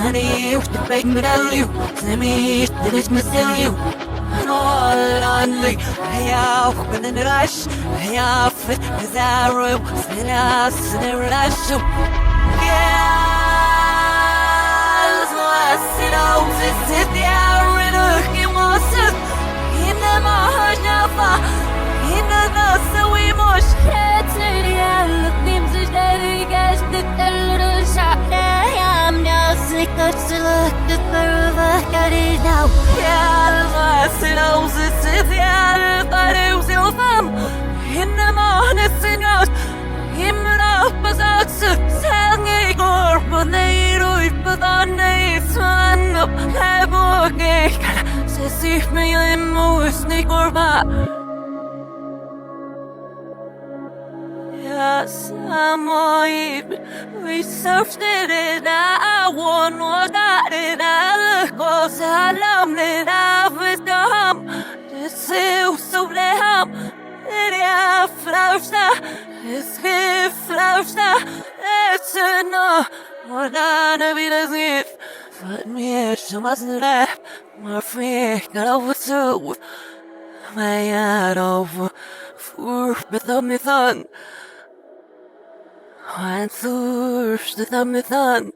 honey, you to bake me down you. Send me, then it's me still you. And all on me, hey, I'll open in the rush. Hey, I'll fit as I roll. Spin out, and then rush you. Yeah, so I sit out, sit there, and look at myself. In the heart, now, in the nose, so we must head to the end. Names are steady, guys, the little shot. I'm now sick of the look, the curve, I got it now. Yeah, I sit out, sit there, but it was your fun. In the morning, sing out, in the opposite, sang or but they do, but on the sun up, have a gate. See me in more sneak or back. Yes, I'm all we searched it, I want what I did. I look, cause I love it, I was dumb. This is so damn. It flows, it's here, flows, it's enough. What I be as if, but me, she wasn't there. My fear got over too. My head over for without me fun. I'm thirst without me fun.